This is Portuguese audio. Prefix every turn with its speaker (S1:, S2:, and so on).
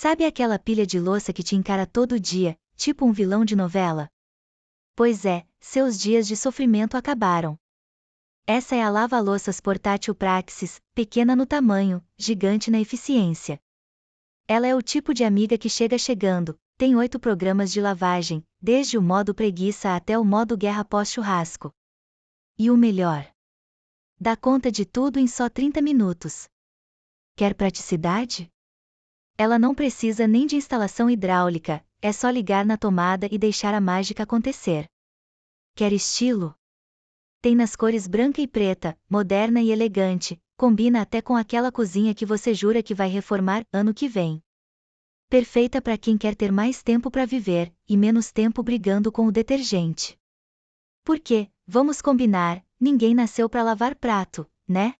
S1: Sabe aquela pilha de louça que te encara todo dia, tipo um vilão de novela? Pois é, seus dias de sofrimento acabaram. Essa é a lava-louças portátil Praxis, pequena no tamanho, gigante na eficiência. Ela é o tipo de amiga que chega chegando, tem 8 programas de lavagem, desde o modo preguiça até o modo guerra pós-churrasco. E o melhor? Dá conta de tudo em só 30 minutos. Quer praticidade? Ela não precisa nem de instalação hidráulica, é só ligar na tomada e deixar a mágica acontecer. Quer estilo? Tem nas cores branca e preta, moderna e elegante, combina até com aquela cozinha que você jura que vai reformar ano que vem. Perfeita para quem quer ter mais tempo para viver, e menos tempo brigando com o detergente. Porque, vamos combinar, ninguém nasceu para lavar prato, né?